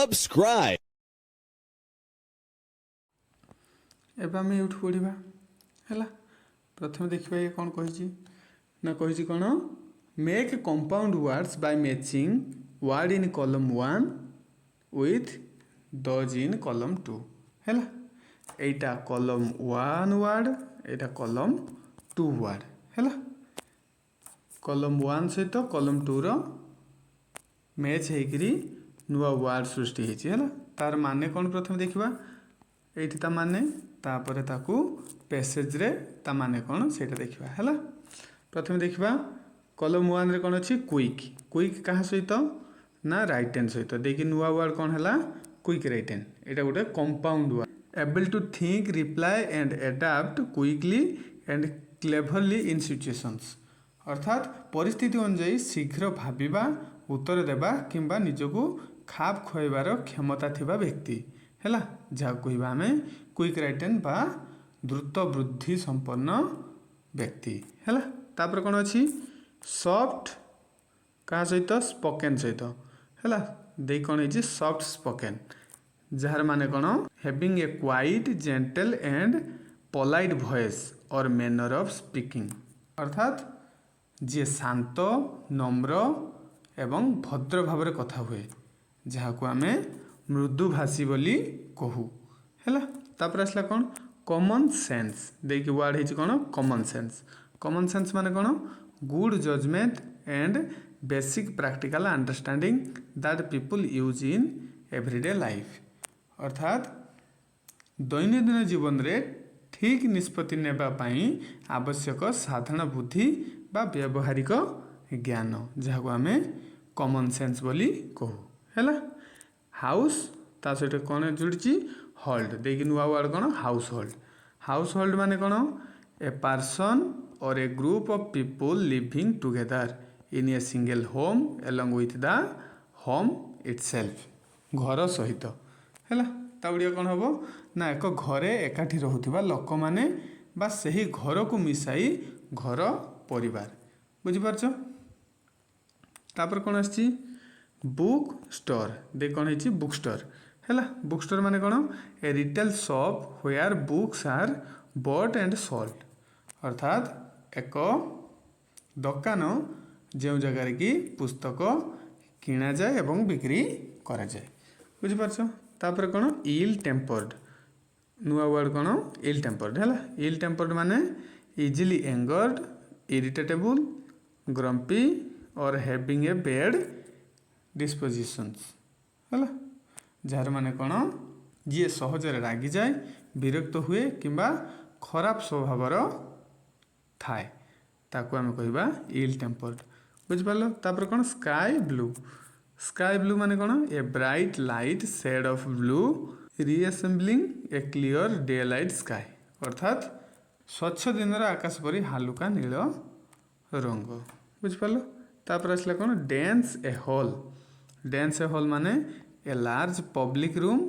subscribe. एबे आम यूठ पढ़ा है प्रथम देखा ये कौन कही ना कही कौन make compound words by matching word in column 1 with those in column 2 है एटा कॉलम 1 वर्ड एटा कॉलम 2 वर्ड है कॉलम 1 सहित कॉलम 2 रो मैच होकरी नुआ वर्ड सृष्टि है तार माने कौन प्रथम देखा ये ता माने तापर ताकू पैसेज रे ता माने कौन से देखा है प्रथम देखा कॉलम 1 रे कौन अच्छी क्विक क्विक क्या सहित ना राइट हैंड सहित देखिए नुआ वर्ड कौन है क्विक राइट हैंड यहाँ गोटे compound word able to think reply and adapt quickly and cleverly in situations अर्थात परिस्थिति अनुजाई शीघ्र भाविबा उत्तर देबा किंबा निजको खाप खुआबार क्षमता थिबा व्यक्ति है जहाँ कह आम क्विक राइट हैंड बा द्रुत वृद्धि संपन्न व्यक्ति है तापर कौन अच्छी सॉफ्ट क्या सहित स्पोकेन सहित है दे कौन है सॉफ्ट स्पोकेन जार माने कौन having a quite gentle and polite voice और मैनर ऑफ स्पीकिंग अर्थात जी शांत नम्र एवं भद्र भाव कथा हुए जहाँ को आम मृदुभाषी बोली कहू है तापर आसला कौन कॉमन सेंस देखिए वर्ड है कौन कॉमन सेंस माने कौन good judgement and basic practical understanding that people use in everyday life अर्थात दैनंदिन जीवन रे ठीक निष्पत्ति नेबा पाई आवश्यक साधारण बुद्धि बा व्यावहारिक ज्ञान जहाँ को आम कॉमन सेंस बोली कहू है हाउस ता सहित कौन जोड़ी होल्ड देखिए नुआ वर्ड कौन हाउस होल्ड माने कौन a person or a group of people living together in a single home along with the home itself घर सहित है ताउड़िया कौन हम ना एक घरे एकाठी रोथुवा लोक माने बा सही घर को मिसाई घर परिवार बुझिपारछ तापर कौन आछि बुक स्टोर दे कौन है बुक स्टोर है बुक स्टोर माने कौन a retail shop where books are bought and sold अर्थात एक दुकान जो जगार कि पुस्तक किणा जाए एवं बिक्री करा जाए बुझिपारछ तापर कौन इल टेम्पर्ड नुआ वर्ड कौन इल टेम्पर्ड है इल टेम्पर्ड माने इजिली एंगर्ड इरिटेटेबल ग्रम्पी और हैविंग ए बैड डिस्पोजिशंस है जार माने कौन जी सहजरे रागी जाए विरक्त हुए किंबा खराब स्वभावर थाए ताकू आम कहवा इल टेम्पर्ड बुझिपार तापर कौन स्काई ब्लू माने कौन a bright light shade of blue resembling a clear daylight sky अर्थात स्वच्छ दिन आकाश परी हालुका नील रंग बुझिपार तापर आसला कौन डेंस ए हॉल माने a large public room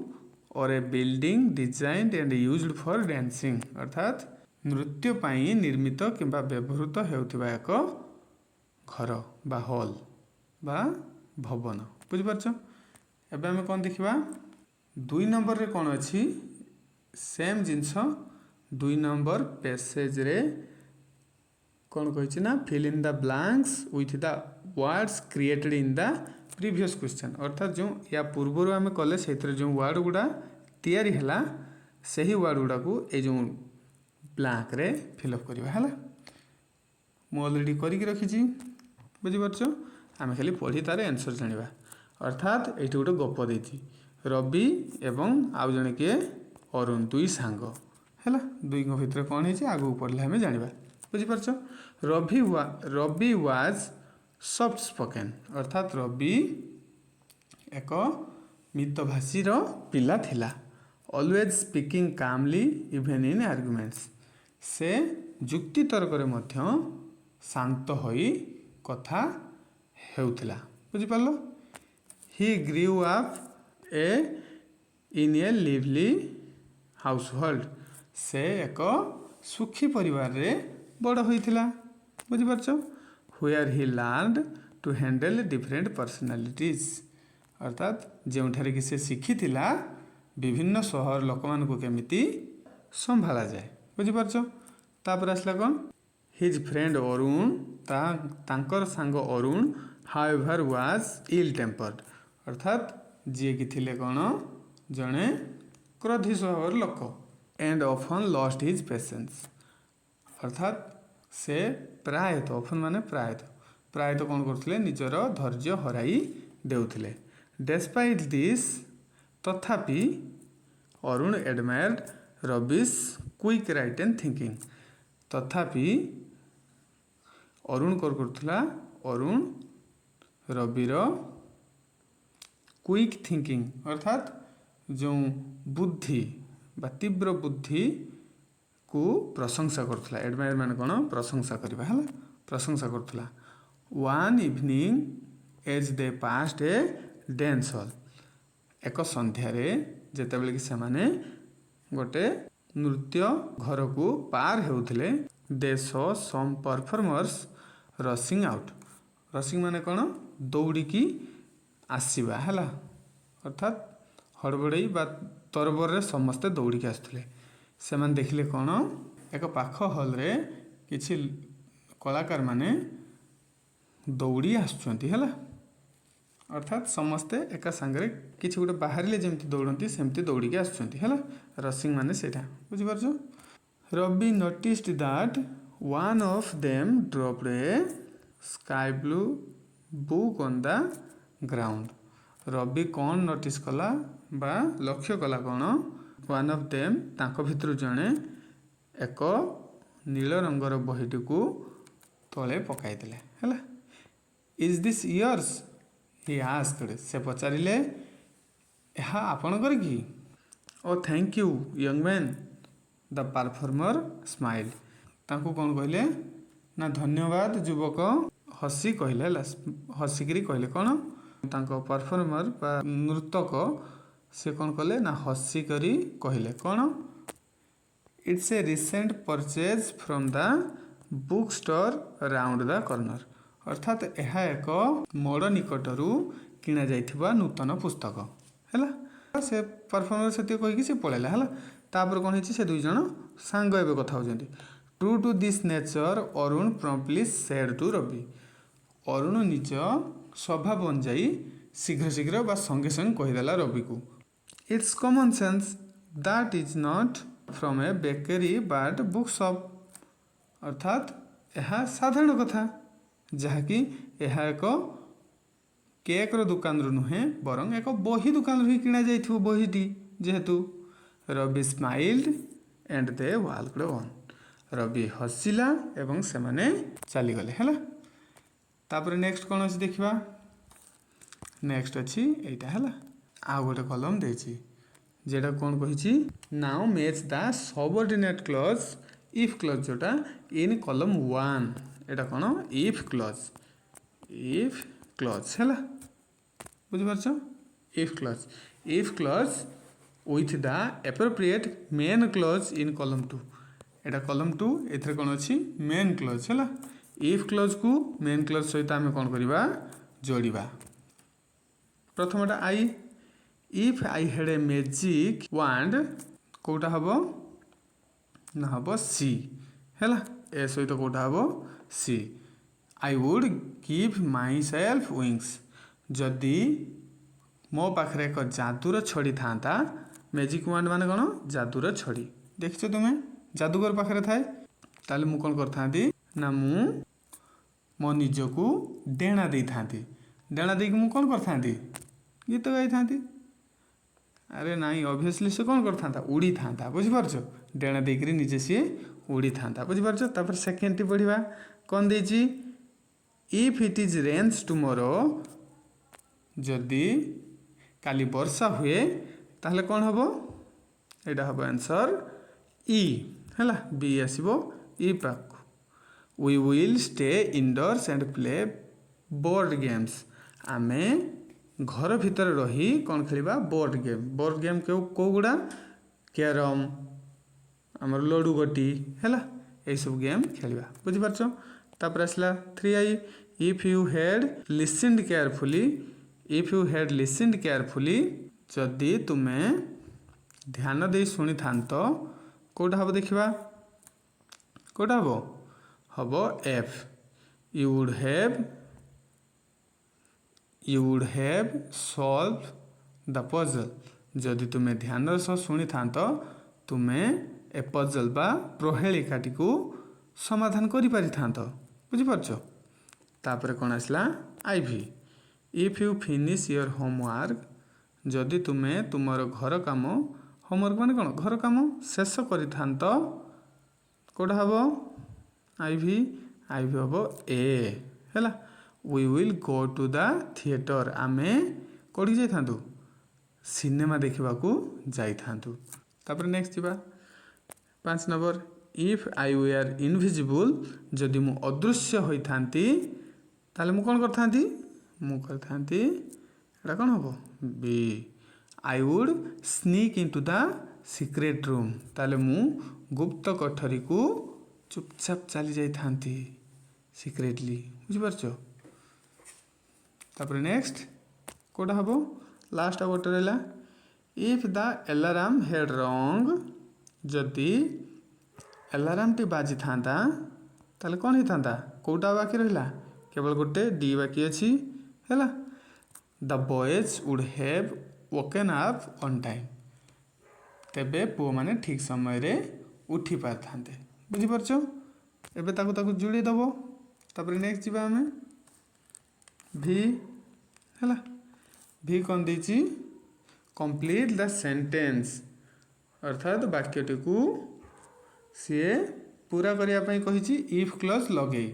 or a building designed and used for dancing अर्थात नृत्य पाई निर्मित किंबा व्यवहृत हेउथिबा एक घर बा हॉल बा भवन बुझिपारछ एबे हम कौन देखिबा 2 नंबर रे कौन अच्छी सेम जिनस 2 नंबर पैसेज रे कौन कही ना fill in the blanks with the words created in the previous question अर्थात जो या पूर्वर आम कले से जो वर्ड गुड़ा तैयारी है से ही वर्ड गुड़ा को ये जो ब्लैंक रे फिलअप करवा है मु अलरेडी करके रखी बुझिपारछ आम खाली पढ़ी तार आंसर जाना अर्थात ये गोटे गप देती रवि एवं आउ जड़े किए अरुण दुई सांग है दुई भितर कौन है आगू पढ़ले आम जाना बुझिपारछ रवि वाज सॉफ्ट स्पोकेन अर्थात रवि एक मितभाषी पिला थिला always speaking calmly even in arguments से जुक्ति तर्क रे मध्य शांत होई कथा हेउथिला बुझिपारलो he grew up in a lively household से एक सुखी परिवार रे बड़ होइथिला बुझिपारछ where he learned to handle different personalities अर्थात जोठारे कि से शिखिथिला विभिन्न सहर लोक मानकु केमिति संभाला जाए बुझिपारछ। तापर आसला कौन हिज फ्रेंड अरुण तांकर सांग Arun however was ill tempered अर्थात जी कि थिले कौन जड़े क्रोधी स्वभावर लोक and often lost his patience अर्थात से प्रायतः ऑफन माने प्रायतः कौन करथिले निजर धैर्य हराई देउथिले। डेस्पाइट दिस तथापि Arun admired rubbish quick right and thinking तथापि अरुण करथुला अरुण रबिर क्विक थिंकिंग अर्थात जो बुद्धि बा तीव्र बुद्धि को प्रशंसा करथुला। एडमायर माने कोन प्रशंसा करबा हला प्रशंसा करथुला। One evening as they passed a dance hall एक संध्यारे जेतेबेले कि सेमाने गोटे नृत्य घर को पार हेउथिले they saw some performers rushing out rushing माने कोन दौड़ी की आसीबा हला अर्थात हड़बड़ई बा तरबर रे समस्ते दौड़ी के आसुथिले से माने देखिले कोन एक पाख हॉल रे किछि कलाकार माने दौड़ी आसुचंती हला अर्थात समस्ते एका सांगरे किछि गोटे बाहरिले जेमति दौड़ंती सेमति दौड़ी के आसुचंती हला रशिंग माने सेटा बुझि पारछो। Ravi noticed that one of them dropped a sky blue book on the ground Ravi कौन नोटिस कला बा लक्ष्य कला कौन वन ऑफ देम तांको भितर जणे एक नील रंगर बहीटी को तले पकाई देले हला is this yours he asked से पचारिले एहा आपणकर कि oh thank you young man the performer smiled तांको कौन कहले ना धन्यवाद युवक हसी कहले हसिकी कहले कौन तांको परफॉर्मर बा नृतक से कौन कले ना हसिकरी कहले कौन it's a recent purchase from the book store round the corner अर्थात यह एक मोड़ निकटरू किना जाइथिबा नूतन पुस्तक है से परफॉर्मर से कहीकि से पलैला है तापर कौन है से दुई जन सांग एवं कथा होती true to this nature Arun promptly said to Ravi Arun निज स्वभाव अनुजाई शीघ्र शीघ्र बा संगे संगे कहीदेला रवि को it's common sense that is not from A bakery but book shop अर्थात यह साधारण कथा जहाँकि यह एक केक दुकान नुहे बरं एक बही दुकान ही किना जाइथिबो बहीटी जेहेतु Ravi smiled and they walked on Ravi हसिला एवं से माने चली गले हैला तापर नेक्स्ट कौन अच्छी देखा नेक्स्ट अच्छी एटा हैला आ गोटे कलम देछि जेटा कौन कहिछि now match the subordinate clause if clause जोटा इन कलम 1 एटा कौन इफ क्लॉज हैला बुझि पारछ if clause with the appropriate main clause in column 2 Etah column 2 एथरे कौन अच्छी main clause है if clause को main clause सहित आम कौन करवा जोड़िबा प्रथमटा I if I had a magic wand Kota हबो ना हबो C हैला ए सहित कोटा हबो C I would give myself wings जदि मो पाखरे एक जादूर छड़ी था मैजिक वांड माने कौन जादूर छड़ी देखछ तुम्हें जादूगर पाखरे थाए ताले मु कौन करथा ना मु मो निजको डेणा दे था डेणा दे मु कौन करथा गीत गाई था अरे नाई ऑब्वियसली से कौन करथा उड़ी था बुझी पारछ डेणा देकरी निजे सी उड़ी था बुझी पारछ तापर सेकेंड टी पढ़िबा कौन देछि if it is rains tomorrow जदि काली वर्षा हुए ताहले कौन हबो एटा हबो आंसर ई हैला बी आसीबो ई पाक we will stay indoors and play board games आमे घर भीतर रही कौन खेलिबा बोर्ड गेम को गुड़ा कैरम आमर लडू गोटी हैला ए सब गेम खेलिबा बुझि पारछ तापर आसला 3i if you had listened carefully if you had listened carefully जदि तुमे ध्यान दे शुणी था कौटा हम देखा कौटा हम F you would have solve the puzzle जदि तुम्हें ध्यान सह शुणी था तुम्हें ए पजल बा प्रहेलिकाटी को समाधान कर पारि था बुझिपारछ तापर कौन आसला आईवी if you finish your homework जदि तुम्हें तुमर घर काम होमवर्क माने कौन घर काम शेष करि था कौटा हम आईवी आईवी हम ए है we will go to the theatre आमे कौटी जाइथांतु सिनेमा देखा जाइथांतु तापर नेक्स्ट जीवा 5 number if I were invisible जदि मु अदृश्य होता ताले मु कौन करथांती मु करथांती एटा कौन हम बी I would sneak into the secret room ताले मु गुप्त कोठरी को चुपचाप चली जाइथांती सिक्रेटली बुझिपारछ तापर नेक्स्ट कौटा हम लास्ट गोटे रहा इफ द अलार्म हेड रंग जदि अलार्म टी बाजी था ताले कौन होता कौटा बाकी रहा केवल गोटे डी बाकी अच्छी है the boys would have woken up on time तेबे पुओ माने ठीक समय रे उठी पार थांते बुझिपारछ एबे ताकू जोड़ी दब तापर नेक्स्ट जीवा हमें भी है भी कौन देची कंप्लीट द सेंटेंस अर्थात वाक्यटी को सी पूरा करने कही इफ क्लज लगे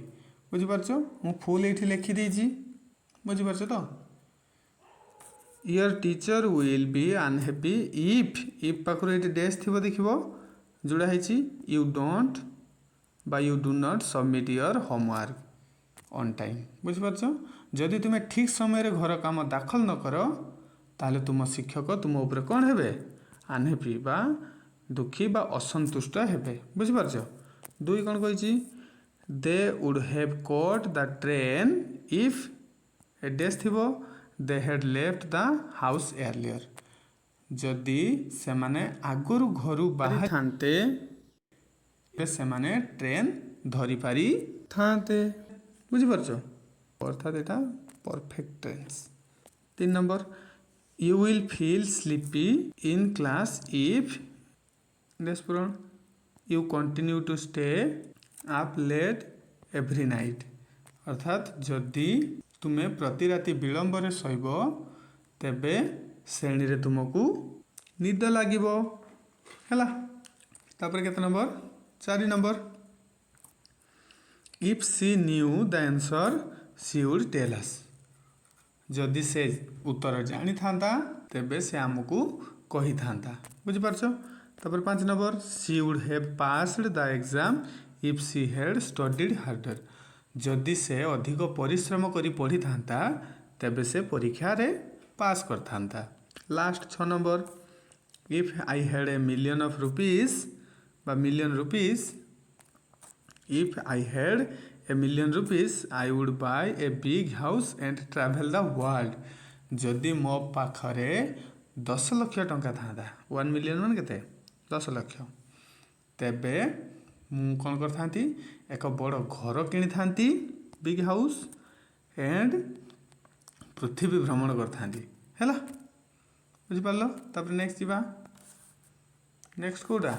बुझिपारछ मु फुल ये लिखी देची बुझिपारछ तो your teacher will be unhappy if पाखर ये डैश थी देखो जोड़ा है यू डोंट बा you do not submit your homework on time बुझिपारछ जदि तुम्हें ठीक समय रे घर काम दाखल न कर ताले तुम शिक्षक तुम ऊपर कौन हेबे अनहैप्पी बा दुखी बा असंतुष्ट हेबे बुझिपारछ दुई कौन कही they would have caught the train if a dash थिबो they had left the house earlier जदि से माने आगुरु घरु बाहर थांते से माने ट्रेन धरी पारी थांते बुझिपारछ अर्थात एटा perfect tense 3 number you will feel sleepy in class if पूरण you continue to stay up late every night अर्थात जदि तुम्हें प्रति राति विलंब रे शोइब तेबे श्रेणी रे तुमको निद लागिबो हैला तापर केते number 4 number if she knew the answer she would tell us जदि से उत्तर जानी था तेबे से आमको कही था बुझिपारछ तापर 5 number she would have passed the exam if she had studied harder जदि से अधिक परिश्रम करी पढ़ी था तेबे से परीक्षा रे पास कर था last 6 number if I had a million of rupees बा million rupees if I had a million rupees I would buy a big house and travel the world जदि मो पाखरे 10 लाख टंका था 1 मिलियन मान केते 10 लाख तेबे मु कौन करथांती एक बड़ घर किनी थांती बिग हाउस एंड पृथ्वी भ्रमण करथांती हैला बुझिपारलो तापर नेक्स्ट जीवा नेक्स्ट कोडा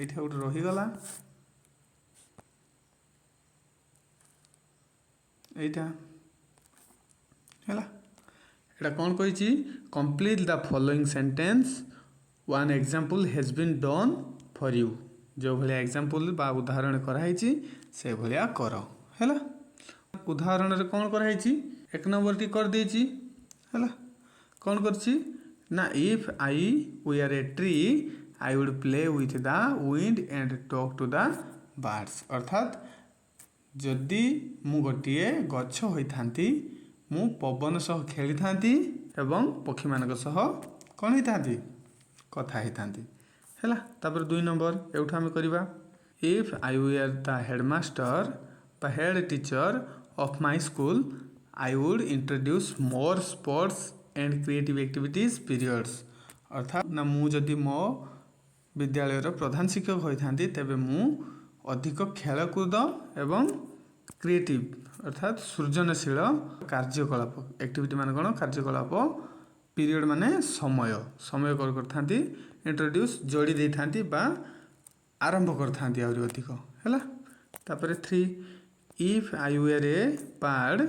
एठा गोटे रही गला एटा हैला एटा कौन कही complete the following sentence one example has been done for you जो भाया एग्जांपल बा उदाहरण कराई से भाया कर हैला उदाहरण रे कौन कराई एक नंबर टी कर देची हैला कौन करची ना if I were a tree I would play with the wind and talk to the birds अर्थात जदि मु गोटे गछ होइथांती मु पवन सह खेली थांती एवं पक्षी मानक सह कौन होइथांती कथा होइथांती हैला तापर 2 नंबर एउठा हम करबा if I were the headmaster बा head teacher of my school I would introduce more sports and creative activities periods अर्थात ना मु जदि मो विद्यालय प्रधान शिक्षक होता तेबे मु अधिक खेलकूद एवं क्रिएटिव अर्थात सृजनशील कार्यकलाप एक्टिविटी मान कौन कार्यकलाप पीरियड माने समय समय कौन करथांती इंट्रोड्यूस जोड़ी दे थांती बा आरंभ करथांती आउरी अधिक हैला। तापर 3 if I were a bird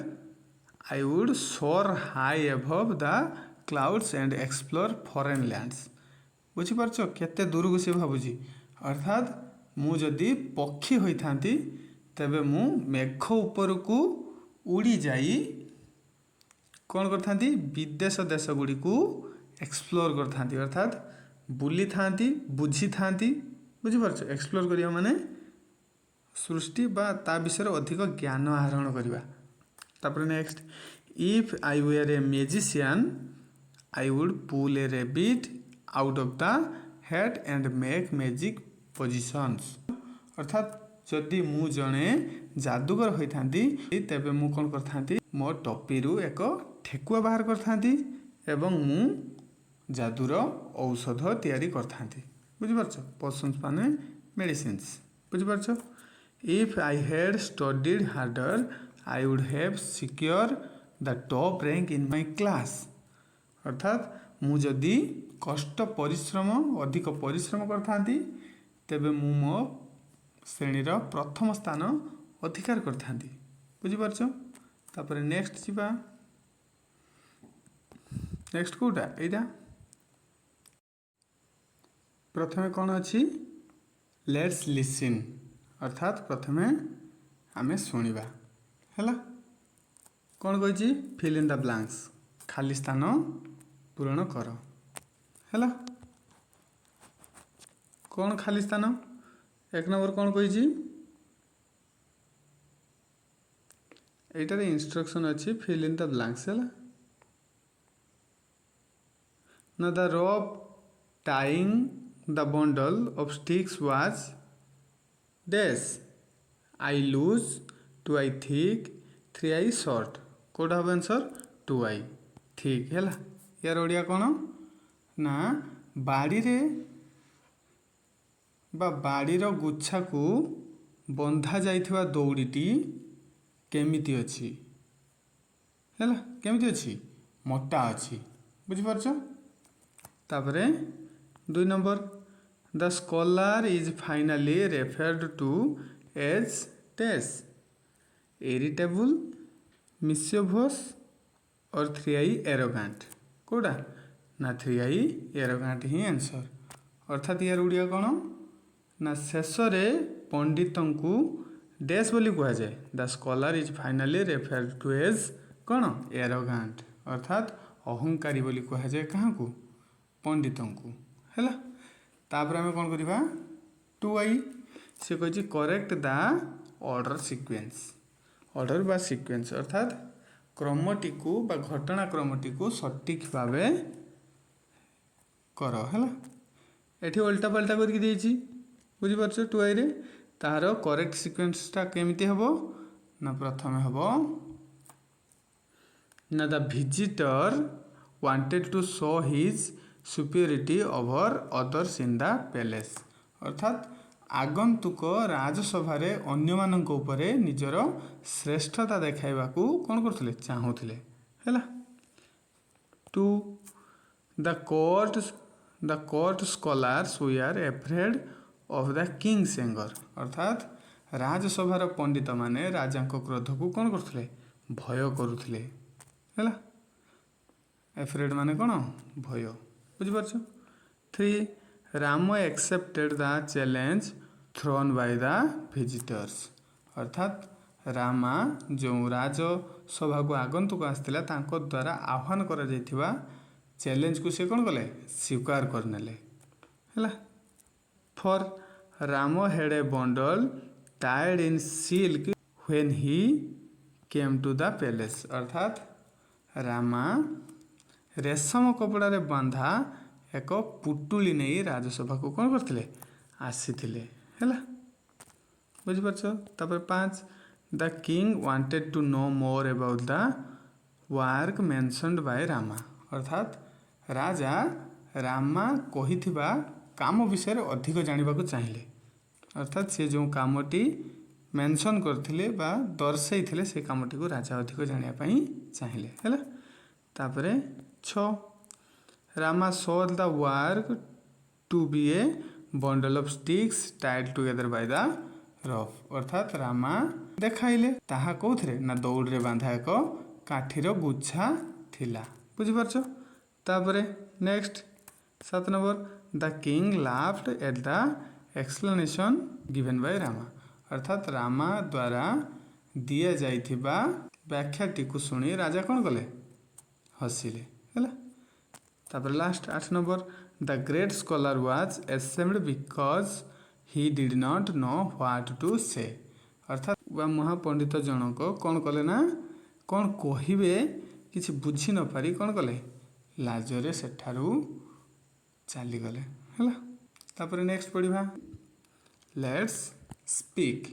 I would soar high above the clouds and explore foreign lands बुझीपारछ केते दूर को से भाबुजी अर्थात मु जदि पक्षी होइथांती तेबे मु मेघ ऊपर को उड़ी जाई कौन करथांती विदेश देश गुड़ी को एक्सप्लोर करथांती अर्थात बुली थांती बुझी थांती बुझीपारछ एक्सप्लोर करिया माने सृष्टि बा ता विषय अधिक ज्ञान आहरण करिवा। तापर next if I were a musician I would pull a rabbit out of the head and make magic positions अर्थात जदि मु जणे जादूगर होइथांती तेबे मु कोन करथांती मो टोपीरु एक ठेकुआ बाहर करथांती एवं मु जादूर औषध तैयारी करथांती बुझिपारछ पोशंस माने मेडिसिन्स बुझिपारछ। If I had studied harder I would have secure the top rank in my class अर्थात मु जदि कष्ट परिश्रम अधिक परिश्रम करथांती तेबे मु मो श्रेणीर प्रथम स्थान अधिकार करथांती बुझिपारछ। तापर नेक्स्ट जीवा नेक्स्ट कोटा एटा प्रथमे कौन अच्छी लेट्स लिसन अर्थात प्रथमे आमे शुणिबा हैला कौन कही फिल इन द ब्लैंक्स खाली स्थान पूरण कर हैला कौन खाली स्थान एक नंबर कौन कही एटार इंस्ट्रक्शन अच्छी फिल इन द ब्लैंक्स है ना the rope tying the bundle of sticks was dash I lose 2 I thick 3 I short code हम आंसर 2 आई ठीक है यार ओडिया कौन ना बाड़ी रे बाड़ीर गुच्छा को बंधा जाइथिबा दौड़ीटी केमिति अछि हैला केमिति अछि मोटा अछि बुझिपारछ। तापरे 2 number the scholar is finally referred to as testy irritable mischievous or 3 I arrogant कोडा ना 3 आई एरोगेंट ही आंसर अर्थात यार उड़िया कौन ना शेष पंडित को डैश बोली कह जाए the scholar is finally referred to as कौन एरोगेंट अर्थात अहंकारी बोली कह जाए क्या को पंडित को हैला। तापर आम कौन करवा 2 आई से कही correct the order sequence order बा सीक्वेंस अर्थात क्रमटी को बा घटनाक्रमटी को सठिक भाव कर हैला एठी उल्टा पाल्टा करके देछि बुझिपारछ 2 आई रे तार करेक्ट सीक्वेंसटा केमिति हबो ना प्रथमे हबो ना the visitor wanted to show his superiority over others in the palace अर्थात आगंतुक राजसभा अन्य मानक उपरे निजर श्रेष्ठता देखाइबाकू कौन करथिले चाहूथिले हैला। 2 the court scholars we are afraid of the king's anger अर्थात राजसभार पंडित माने राजा क्रोध को कौन करथिले भय करुथिले हैला एफ्रेड माने कौन भय बुझिपारछ। 3 Ram accepted the challenge thrown by the visitors अर्थात रामा जो राजसभा को आगंतुक आसथिला तांको द्वारा आह्वान करा जायथिबा चैलेंज को से कौन कले स्वीकार करनेले हैला। 4 Ram had a bundle tied in silk when he came to the palace अर्थात रामा रेशम कपड़ा रे बांधा एक पुटुली नहीं राजसभा को कौन करथिले आसीथिले हैला बुझिपारछ। तापर 5 the king wanted to know more about the work mentioned by Rama अर्थात राजा रामा कहिथिबा काम विषय अधिक जानिबाकू चाहिए अर्थात से जो कामटी मेंशन करथिले बा दर्शाइथिले से कामटी को राजा अधिक जानिया पई चाहिए हैला। तापरे 6 Rama saw the work to be a bundle of sticks tied together by the rough अर्थात रामा देखाइले ताहा कोथरे ना दौड़ रे बांधा एक काठीर गुच्छा थिला बुझी पारछो। तापरे next 7 number the king laughed at the explanation given by Rama अर्थात रामा द्वारा दिया जाइथिबा व्याख्याटी को सुनी राजा कौन कले हसिले हैला। तापर last 8 number the great scholar was ashamed because he did not know what to say अर्थात वह महापंडित जनक कौन कले ना कौन कहिबे किछि बुझी न पारी कौन कले लाजरे सेठारू चली गले हैला। तापर नेक्स्ट पढ़िबा लेट्स स्पीक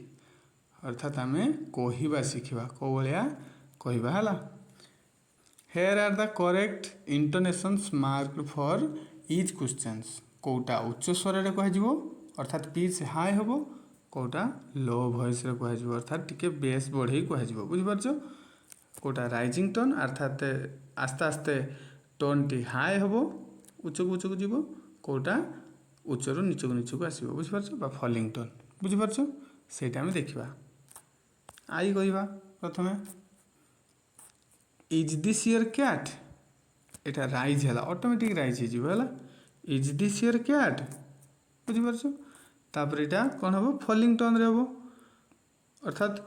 अर्थात आमे कहिबा शिखिबा को भलिया कहिबा हैला। Here are the correct intonations marked for each questions कोटा उच्च स्वर रे कह जिवो अर्थात पिच हाई होबो कोटा लो वॉइस रे कह जिवो अर्थात टिके बेस बढ़ई कह जिवो बुझि परछो। कोटा राइजिंग टोन अर्थात आस्ते आस्ते टोन टी हाई होबो उच्च को जिवो कोटा उच्च रु नीच को आसीबो बुझि परछो बा फॉलिंग टोन बुझि परछो सेटा हम देखिबा। आई कहिबा प्रथमे is this your cat Etah rise हैला ऑटोमेटिक राइज हे जिवो हैला इज दिस योर कैट बुझि परछो। तापर एटा कोन हबो फॉलिंग टोन रे हबो अर्थात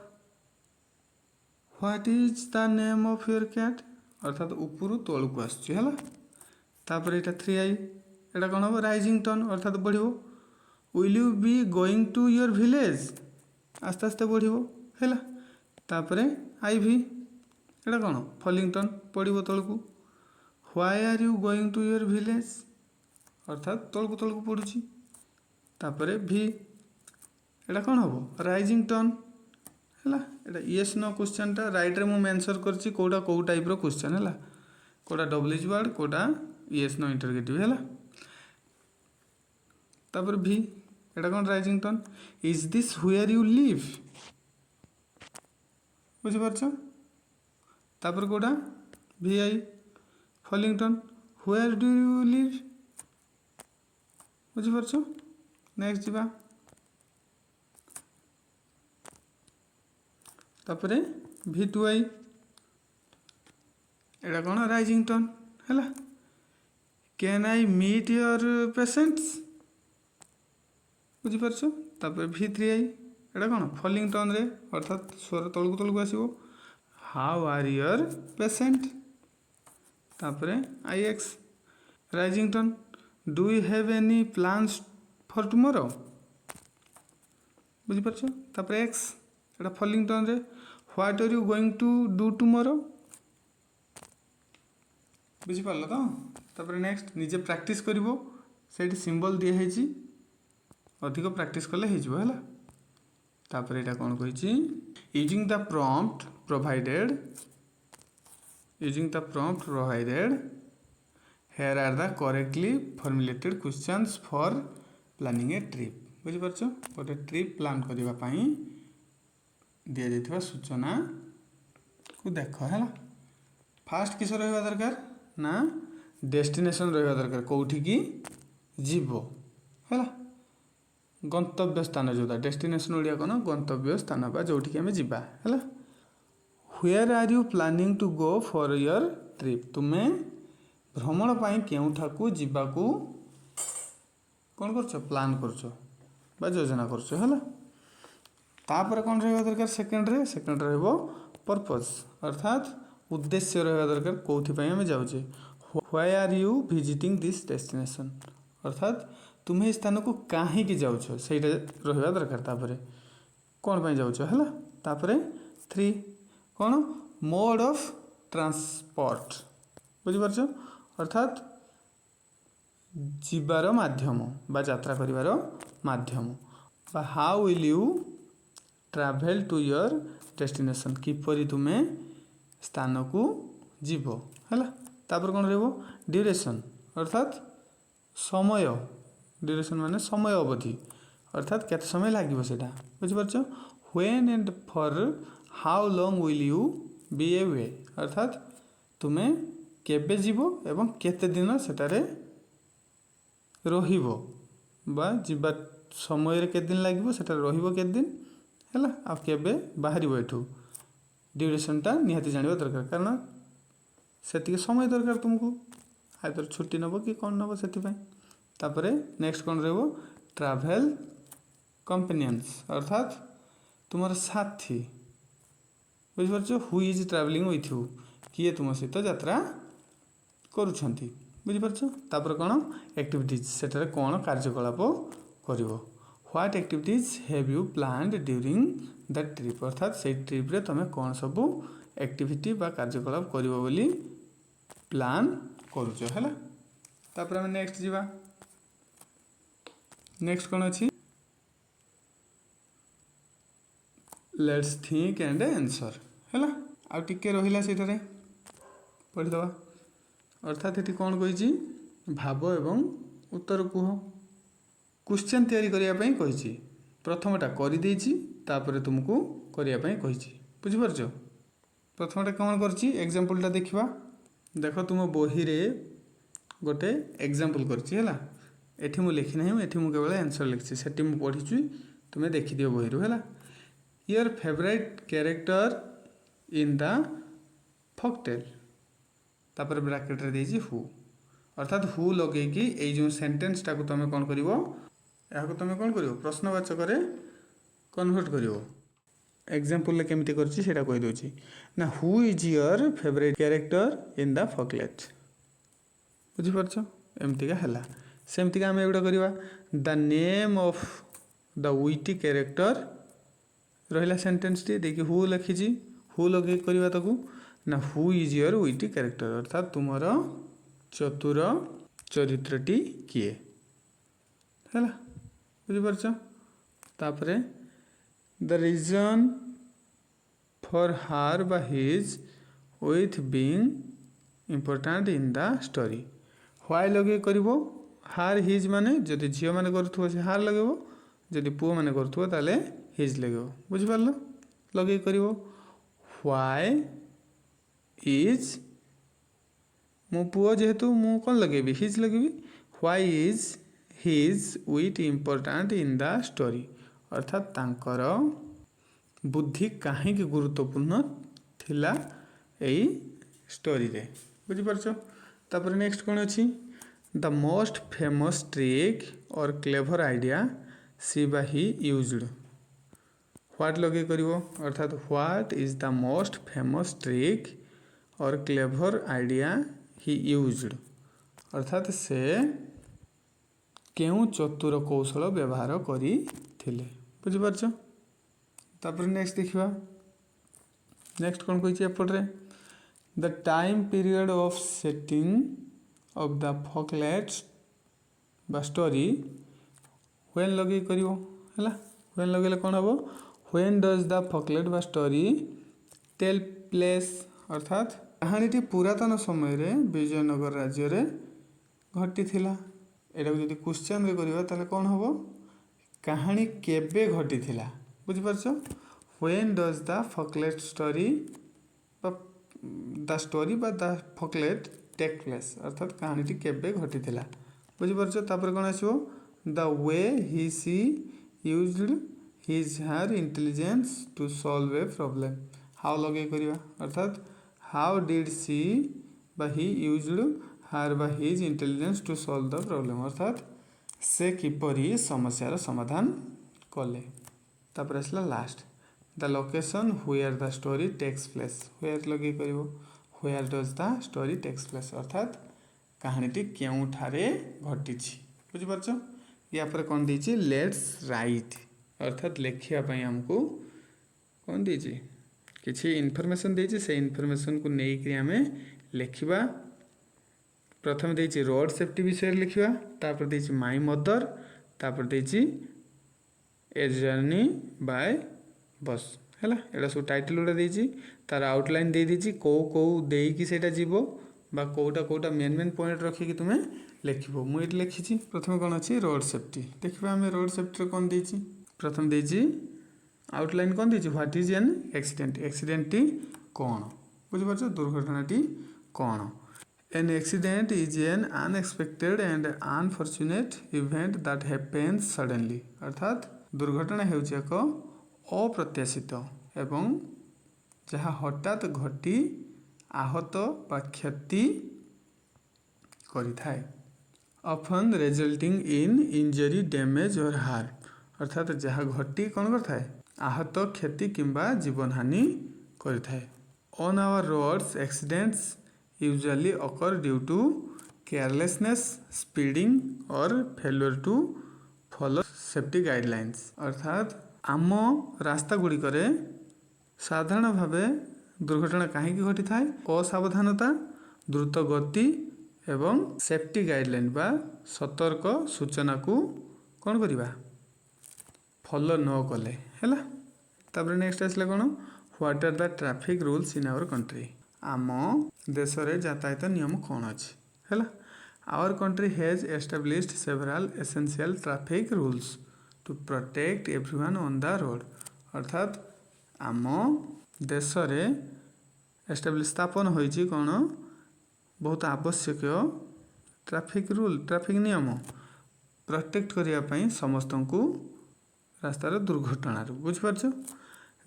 what is the name of your cat अर्थात ऊपर तळ को आछी हैला। तापर एटा 3i एटा कोन हबो राइजिंग टोन अर्थात बढ़िबो will you be going to your village आस्ते आस्ते बढ़िबो हैला। तापर iv एटा कोन फॉलिंग टोन पड़िबो तळ को why are you going to your village अर्थात तळ को पड़ुची। तापर v एटा कोन हबो राइजिंग टोन हैला एटा यस नो क्वेश्चन टा राइट रे मु मेंशन करची कोडा को टाइप रो क्वेश्चन हैला कोडा डब्ल्यूएच वर्ड कोडा यस नो इंटरोगेटिव हैला। तापर v एटा कोन rising tone is this where you live बुझि परछो। तापर कोडा vi falling tone where do you live बुझि परछो। नेक्स्ट जिबा तापर v2i एटा कोन राइजिंग टोन हैला can I meet your patients बुझि परछो। तापर v3i एटा कोन फॉलिंग टोन रे अर्थात स्वर तळ को आसीबो हाउ आर योर पेशेंट। तापर ix rising tone do you have any plans for tomorrow बुझि परछो। तापर x एटा फॉलिंग टोन रे what are you going to do tomorrow बुझि पारलो तो। तापर नेक्स्ट निजे प्रैक्टिस करिवो सेठी सिंबल दिया हेची अधिक प्रैक्टिस कले हे जिवो हैला। तापर एटा कोन कहिची using the prompt provided here are the correctly formulated questions for planning a trip बुझि परछो गोटे ट्रिप प्लान करिवा पई दिया जेथिबा सूचना को देखो हैला। फास्ट किस रहबा दरकार ना डेस्टिनेशन रहबा दरकार कोठी की जीवो हैला गंतव्य स्थान जोदा डेस्टिनेशन ओडिया कोन गंतव्य स्थान बा जोठी के हमें जीवा हैला। Where are you planning to go for your trip तुमे भ्रमण पई केउठा को जीवा को कोन करछो प्लान करछो बा योजना करछो हैला। तापर कोन रहबा दरकार सेकंड रहबो पर्पस अर्थात उद्देश्य रहबा दरकार कोठी पई हमें जाउछे why are you visiting this destination अर्थात तुम्हें स्थान को काहे की जाउछो सेटा रहबा दरकार। तापर कोन पई जाउछो हैला। तापर 3 कोन मोड ऑफ ट्रांसपोर्ट बुझि परछो अर्थात जीवार माध्यम बा यात्रा करिवार माध्यम बा how will you travel to your destination किपरि तुमे स्थान को जीव है। तापर कौन रहिबो ड्यूरेशन अर्थात समय, ड्यूरेशन माने समय अवधि अर्थात केते समय लागिबो सेटा बुझिपारछ। When and for how long will you be away अर्थात तुमे केबे जीवो एवं केते दिन सेटारे रहिबो बा जीवा समय रे केते दिन लागिबो सेटा रहिबो केते दिन हैला आ केबे बाहरिबो एठू ड्यूरेशनटा निहाती जानिबा दरकार कारण सेतिके समय दरकार तुमको आइदर छुट्टी नब कि कौन नब से। तापरे नेक्स्ट कौन रहिबो ट्रैवल कंपेनियंस अर्थात तुमर साथी बुझिपारछ। Who is travelling with you किए तुम सहित यात्रा करूछंती बुझिपारछ। तापर कौन एक्टिविटीज सेटारे कौन कार्यकलाप करिवो what activities have you planned during the trip अर्थात से ट्रिप रे तुम कौन सब एक्टिविटी बा कार्यकलाप करिवो बोली प्लान करूछ हैला। तापर हम नेक्स्ट जीवा नेक्स्ट कौन अच्छी लेट्स थिंक एंड आंसर हैला आ टिके रहिला सेटारे पढ़िदवा अर्थात ये कौन कही भाव एवं उत्तर कुह क्वेश्चन तैयारी करिया पई कहिछि प्रथमटा करि देछि तापर तुमको करिया पई कहिछि बुझिपारछ। प्रथमटा कौन करछि एग्जांपलटा देखिबा देख तुम बही रे गोटे एग्जांपल करछि हैला एठी मु लिखि नाही एठी मु केवल आंसर लिखछि सेठी मु पढिछु तुमे देखि दियो बही रु हैला। Your favourite character in the folktale तापर ब्रैकेट रे देछि हु अर्थात हु लगे कि ए जो सेंटेंस टाको तुम कौन करिवो याको तुम कौन करिवो प्रश्नवाचक रे कन्वर्ट करिवो। एग्जांपल ले केमिति करछि सेटा कहि दोछि ना who is your favourite character in the फोकलेट बुझि परछ एमतिका हला सेमतिका हम एगुडा करिवा the name of the witty character रहिला सेंटेंस टी देखि हु लिखिछि हु लगे करिवा ताकू ना who is your witty character अर्थात तुमर चतुर चरित्रटी किए है बुझिपारछ। तापरे द रीजन फॉर हार बा his with being important in the story why लगे करिवो हार हिज माने जदि झियो माने करथुव से हार लगेबो जदि पुओ माने करथुव ताले हिज लगेबो बुझिपारलो लगे करिवो व्हाई इज मो पुओ जेहेतु मु कौन लगेबी हिज लगेबी why is his wit important in the story अर्थात तांकर बुद्धि कहीं गुरुत्वपूर्ण थिला एई स्टोरी रे बुझिपारछ। तापर नेक्स्ट कौन अच्छी द मोस्ट फेमस ट्रिक और क्लेवर आइडिया सी बा ही यूज्ड व्हाट लगे करिवो अर्थात what is the most famous trick और क्लेवर आइडिया ही यूज्ड अर्थात से केउ चतुर कौशल व्यवहार करी थिले बुझिपारछ। तापर नेक्स्ट देखिबा नेक्स्ट कौन कहिछि एपटरे the time period of setting of the folktales बा स्टोरी व्हेन लगे करिवो हैला व्हेन लगेले कोन हबो व्हेन डज द फोकलेट बा स्टोरी टेल प्लेस अर्थात कहानीटी पुरातन समय रे विजयनगर राज्य रे घटी थिला एटा जदि क्वेश्चन रे करिवा ताले कोन हबो कहानी केबे घटी थिला बुझिपारछ। व्हेन डज द फोकलेट स्टोरी द स्टोरी बा द फोकलेट टेक प्लेस अर्थात कहानीटी केबे घटी थिला बुझिपारछ। तापर कोन आछो the way he she used his her intelligence to solve a problem how लगे करिवा अर्थात हाउ डिड सी बा ही यूज्ड हर बा his intelligence to solve the problem अर्थात से किपरि समस्यार समाधान कले। तापर आसला last the location where the story takes place where लगे करिवो where does the story takes place अर्थात कहानीटी केउठारे घटिछि बुझिपारछ। या पर कोन दिछि लेट्स राइट अर्थात लेखिया पई हमको कोन दिछि किछि इन्फॉर्मेशन दिछि से इन्फॉर्मेशन को नै कि हमें लेखिबा प्रथम देछि रोड सेफ्टी विषय लिखिबा तापर देछि माय मदर तापर देछि ए जर्नी बाय बस है एटा सब टाइटल गुड़ा देती तार आउटलाइन दे दीजिए कौ कौ देकी सेटा जीव बा कौटा कौटा मेन मेन पॉइंट रखिकी तुम्हें लिखिब मुझे लिखी प्रथम कौन अच्छी रोड सेफ्टी देखा आम रोड सेफ्टी कौन देती प्रथम देती आउटलाइन कौन देती what is an accident accident कौन बुझीपार दुर्घटनाटी कौन an accident is an unexpected and unfortunate event that happens suddenly अर्थात दुर्घटना ହେଉଛି ଏକ अप्रत्याशित एवं जहाँ हठात घटी आहत बा क्षति करिथाए often resulting in injury damage or harm अर्थात जहाँ घटी कौन करथाए आहत क्षति किंबा जीवन हानि करिथाए on our roads accidents usually occur due to carelessness speeding or failure to follow safety guidelines अर्थात आम रास्ता गुड़िकरे साधारण भावे दुर्घटना कहीं घटी थाए असावधानता द्रुत गति एवं सेफ्टी गाइडलाइन बा सतर्क सूचना को कौन करिबा फॉलो न कले हैला तापर नेक्स्ट आसला कौन what are the traffic rules in our country आम देश रे यातायात नियम कौन अच्छी हैला our country has established several essential traffic rules to protect everyone on the road अर्थात आम देश रे एस्टाब्लिश स्थापन होइछि कौन बहुत आवश्यक ट्रैफिक रूल ट्रैफिक नियम प्रोटेक्ट करने समस्त को रास्तार दुर्घटना बुझिपारछ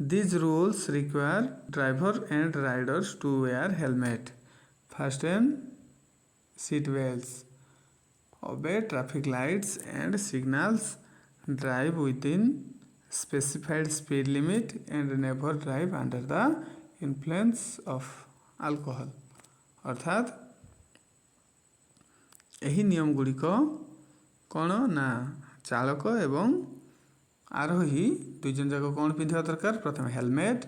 these rules require driver and riders to wear helmet fasten seat belts obey traffic lights and signals drive within specified speed limit and never drive under the influence of alcohol अर्थात यही नियम गुड़िक कौन ना चालक एवं आरोही दुई जन जाक कौन पिंधा दरकार प्रथम हेलमेट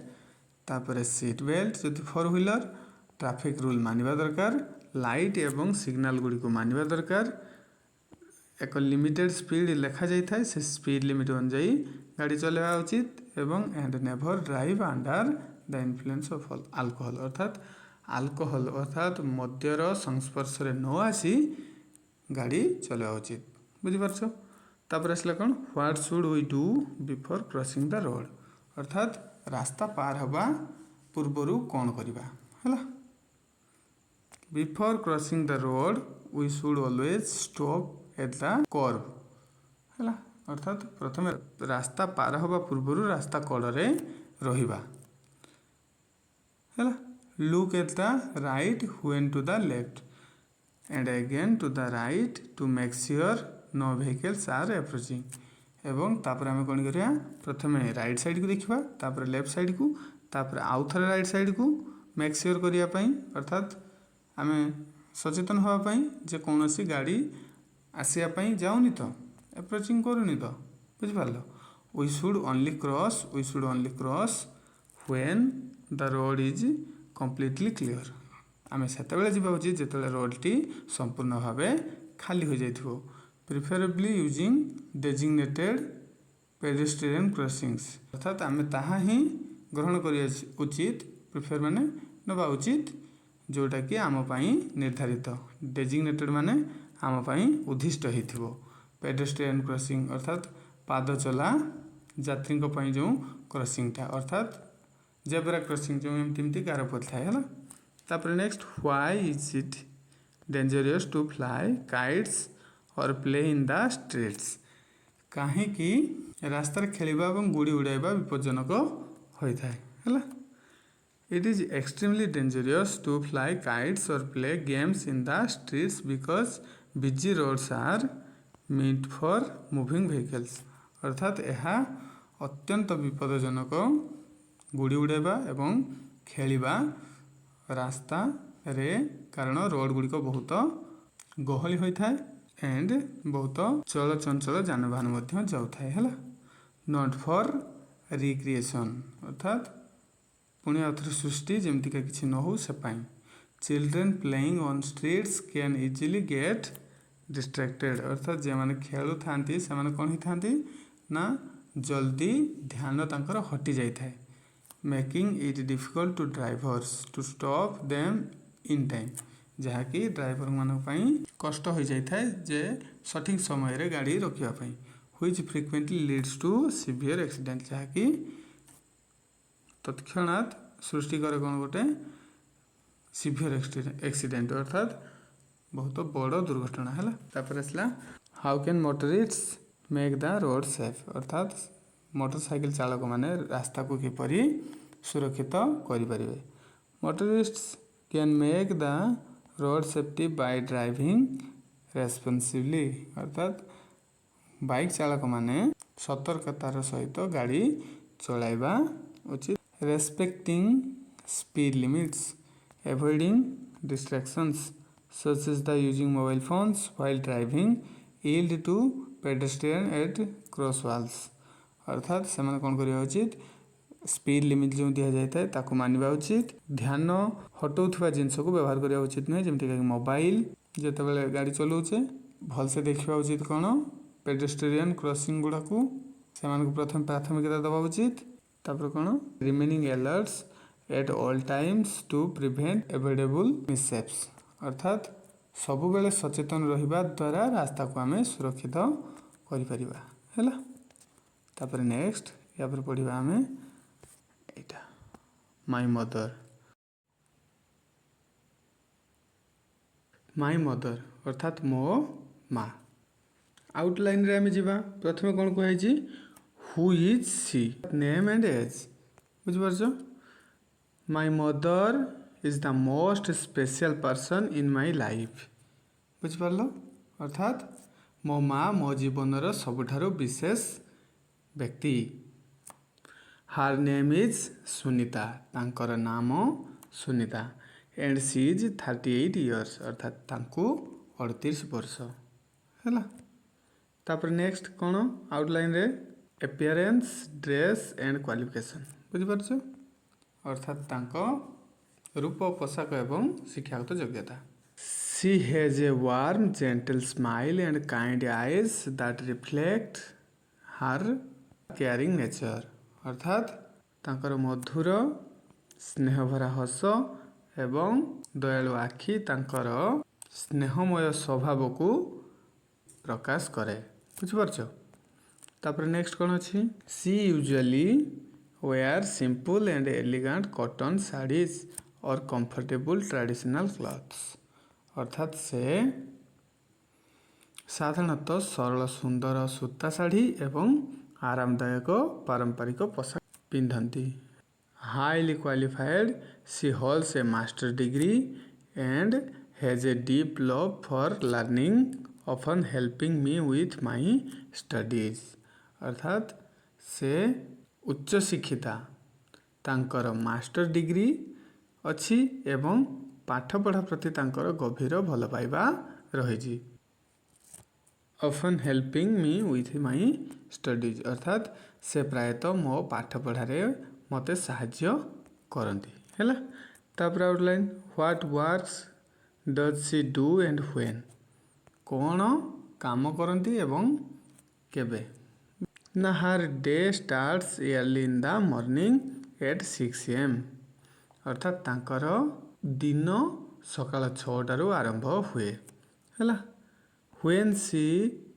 तापर सीट बेल्ट जो फोर व्हीलर ट्रैफिक रूल मानिबा दरकार लाइट एवं सिग्नल गुड़ी को मानिबा दरकार एक लिमिटेड स्पीड लिखा जाए से स्पीड लिमिट अनुजाई गाड़ी चलवा उचित एवं and never drive under the influence of alcohol अर्थात मद्यर संस्पर्श न आसी गाड़ी चलवा उचित बुझीपारछ तापर आसला कौन what should we do before crossing the road अर्थात रास्ता पार हवा पूर्वर कौन करवा है before crossing the road we should always stop at the kerb है अर्थात प्रथम रास्ता पार हवा पूर्वर रास्ता कड़े रहिबा है look at the right when to the left and again to the right to make sure no vehicles are approaching एवं तापर आम कौन करिया प्रथम राइट साइड को देखा तापर लेफ्ट साइड को तापर आउ थे राइट साइड को मेक श्योर करने अर्थात आम सचेतन होगापाई जे कौन सी गाड़ी आसवाई जाऊनी तो अप्रोचिंग करूनी तो बुझिपार we should only cross when the road is completely clear आम से जावा उचित जो रोडटी संपूर्ण भाव खाली हो जाइथिबो preferably using designated pedestrian crossings अर्थात आम ताहा ही ग्रहण करिया उचित प्रिफर माने नबा उचित जोटा कि आम पाई निर्धारित डेजिग्नेटेड माने आम पाई उद्दिष्ट होइथिबो पेडेस्ट्रियन क्रॉसिंग अर्थात पाद चला यात्री पाई जो क्रॉसिंगटा अर्थात जेब्रा क्रॉसिंग जो एमती गार पथ थाए है तापर next why is it dangerous to fly kites or play in the streets कहीं रास्तार खेलिबा और गुड़ी उड़ाइबा विपज्जनक होता है it is extremely dangerous to fly kites or play games in the streets because busy roads are meant for moving vehicles अर्थात यह अत्यंत विपदजनक गुड़ी उड़ाइबा एवं खेलिबा रास्ता रे कारण रोड गुड़िक बहुत गहली होता है एंड बहुत चल चंचल जानवाहन जाऊए है नॉट फॉर रिक्रिएशन अर्थात पुणी आउथरे सृष्टि जमतीका किसी न हो से children playing on streets can easily get distracted अर्थात जे मैंने खेलु था से कौन होता ना जल्दी ध्यान तांकर हटि जाए making it difficult to drivers to stop them in time, जहाँकि ड्राइवर मान कष्ट हो जाए जे सठिक समय गाड़ी रखापी। Which frequently leads to severe accident, जहाँकि तत्क्षणात सृष्टि करे कौन गोटे सीवियर एक्सीडेंट अर्थात बहुत बड़ दुर्घटना है। तापर आसला how can motorist make the road safe, अर्थात मोटरसाइकिल चालक माने रास्ता को किपरि सुरक्षित करें। Motorist can make the road safety bye driving responsibly, अर्थात बाइक चालक माने सतर्कतार सहित गाड़ी चलाइबा उचित। Respecting speed limits, avoiding distractions such as the using mobile phones while driving, yield to pedestrian at crosswalks, अर्थात से कौन करवा उचित स्पीड लिमिट जो दि जाए ताकू मानवा उचित। ध्यान हटाउथवा जिनस को व्यवहार करवा उचित नुहे, जमीक मोबाइल जिते गाड़ी चलाऊे भलसे देखा उचित कौन पेडेस्ट्रियन क्रॉसिंग गुड़ा को से प्रथम प्राथमिकता दवा उचित। तापर कौन remaining alerts at all times to prevent avoidable mishaps, अर्थात सबु बेले सचेतन रहिबा द्वारा रास्ता को आमे सुरक्षित करि परिबा हैला। तापर नेक्स्ट या पर पढ़िबा आमे एटा माय मदर अर्थात मो माँ। आउटलाइन रे आमे जिबा प्रथमे कोन कहै छी who is she, name and age बुझ परछो। My mother is the most special person in my life, बुझिपार, अर्थात मो माँ मो जीवन सबुठारु विशेष व्यक्ति। हार नेम इज सुनीता, तांकर नाम Sunita. And she is 38 years, अर्थात तांकु 38 वर्ष हैला। तापर नेक्स्ट कौन आउटलाइन रे एपियरेंस ड्रेस एंड क्वालिफिकेशन बुझिपारछो, अर्थात तांको रूप पोशाक एवं शिक्षागत योग्यता। She has a warm gentle smile and kind eyes that reflect her caring nature, अर्थात तांकर मधुर स्नेहभरा हस एवं दयालु आखि तांकर स्नेहमय स्वभाव को प्रकाश करे, बुझिपारछ। तापर नेक्स्ट कौन अच्छी she usually wear simple and elegant cotton saris or comfortable traditional clothes, अर्थात से साधारणतः सरल सुंदर सूता शाढ़ी एवं आरामदायक पारंपरिक पोशाक पिंधती। Highly qualified, she holds a master degree and has a deep love for learning, often helping me with my studies, अर्थात से उच्च शिक्षिता, तांकर मास्टर डिग्री अच्छी एवं पाठ पढ़ा प्रति तांकर गभीर भल पाइबा रही। Often helping me with my studies, अर्थात से प्रायतः मो पाठ पढ़ारे मते साहाय्य करती हैला। तापर outline what works does she do and when, कौन काम करती एवं केबे। ना her day starts early in the morning at 6 AM, अर्थात तांकर दिन सकाल 6टारू आरंभ हुए हैला। When she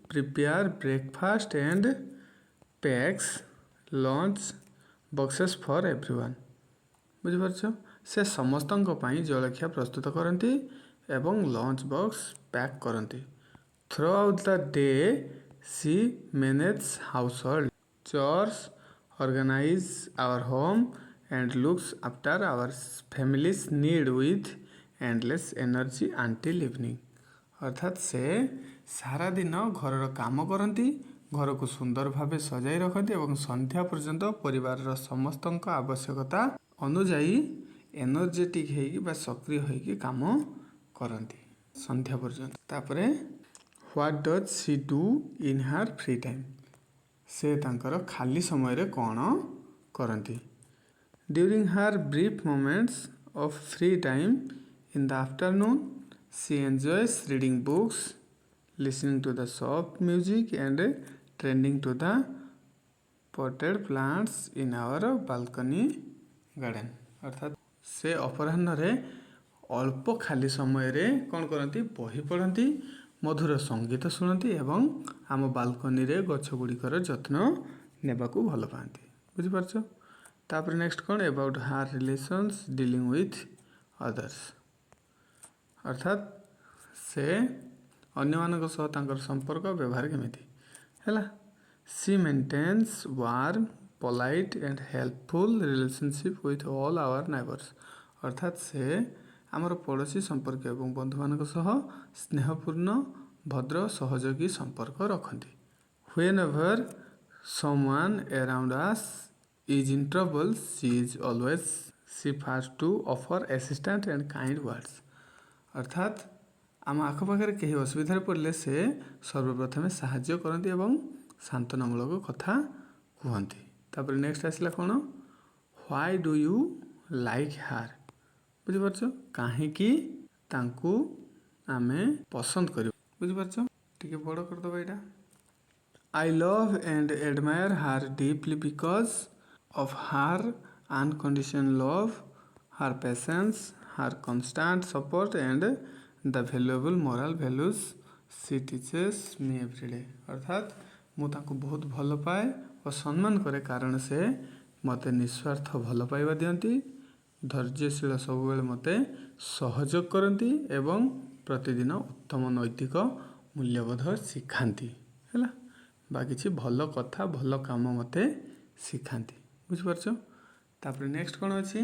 prepare breakfast and packs lunch boxes for everyone, बुझिपारछ, से समस्तंक पई जलखिया प्रस्तुत करती एवं लंच बॉक्स पैक करती। Throughout the day she manage household chores, organise our home and looks after our family's need with endless energy until evening, अर्थात से सारा दिन घर काम करती, घर को सुंदर भाव सजाई रखती और संध्या पर्यंत परिवार समस्त आवश्यकता अनुजाई एनर्जेटिक होगी सक्रिय होगी काम करती संध्या पर्यंत। तापरे what does she do in her free time, से तांकर खाली समय रे कौन करती। During her brief moments of free time in the afternoon she enjoys reading books, listening to the soft music and tending to the potted plants in our balcony garden ଅର୍ଥାତ୍ ସେ ଅପରାହ୍ନରେ ଅଳ୍ପ ଖାଲି ସମୟରେ କ'ଣ କରନ୍ତି, ବହି ପଢ଼ନ୍ତି, ମଧୁର ସଙ୍ଗୀତ ଶୁଣନ୍ତି ଏବଂ ଆମ ବାଲକୋନିରେ ଗଛ ଗୁଡ଼ିକର ଯତ୍ନ ନେବାକୁ ଭଲ ପାଆନ୍ତି। ବୁଝିପାରୁଛ? ତାପରେ ନେକ୍ସଟ କ'ଣ, ଏବାଉଟ୍ ହାର୍ ରିଲେସନ୍ସ ଡିଲିଂ ୱିଥ୍ ଅଦର୍ସ ଅର୍ଥାତ୍ ସେ ଅନ୍ୟମାନଙ୍କ ସହ ତାଙ୍କର ସମ୍ପର୍କ ବ୍ୟବହାର କେମିତି ହେଲା। She maintains warm polite and helpful relationship with all our neighbours ଅର୍ଥାତ୍ ସେ ଆମର ପଡ଼ୋଶୀ ସମ୍ପର୍କୀୟ ଏବଂ ବନ୍ଧୁମାନଙ୍କ ସହ ସ୍ନେହପୂର୍ଣ୍ଣ ଭଦ୍ର ସହଯୋଗୀ ସମ୍ପର୍କ ରଖନ୍ତି। When ever someone around us is in trouble, she first to offer assistance and kind words ଅର୍ଥାତ୍ ଆମ ଆଖପାଖରେ କେହି ଅସୁବିଧାରେ ପଡ଼ିଲେ ସେ ସର୍ବପ୍ରଥମେ ସାହାଯ୍ୟ କରନ୍ତି ଏବଂ ଶାନ୍ତନାମୂଳକ କଥା କୁହନ୍ତି। ତାପରେ ନେକ୍ସଟ ଆସିଲା କ'ଣ, ହ୍ୱାଇ ଡୁ ୟୁ ଲାଇକ୍ ହାର୍ ବୁଝିପାରୁଛ, କାହିଁକି ତାଙ୍କୁ ଆମେ ପସନ୍ଦ କରିବୁ। ବୁଝିପାରୁଛ, ଟିକେ ବଡ଼ କରିଦେବା ଏଇଟା। I love and admire her deeply because of her unconditional love, her patience, her constant support and the valuable moral values she teaches me every day ଅର୍ଥାତ୍ ମୁଁ ତାଙ୍କୁ ବହୁତ ଭଲ ପାଏ ଓ ସମ୍ମାନ କରେ କାରଣ ସେ ମୋତେ ନିଃସ୍ୱାର୍ଥ ଭଲ ପାଇବା ଦିଅନ୍ତି, ଧୈର୍ଯ୍ୟଶୀଳ ସବୁବେଳେ ମୋତେ ସହଯୋଗ କରନ୍ତି ଏବଂ ପ୍ରତିଦିନ ଉତ୍ତମ ନୈତିକ ମୂଲ୍ୟବୋଧ ଶିଖାନ୍ତି ହେଲା, ବା କିଛି ଭଲ କଥା ଭଲ କାମ ମୋତେ ଶିଖାନ୍ତି। ବୁଝିପାରୁଛ? ତାପରେ ନେକ୍ସଟ କ'ଣ ଅଛି,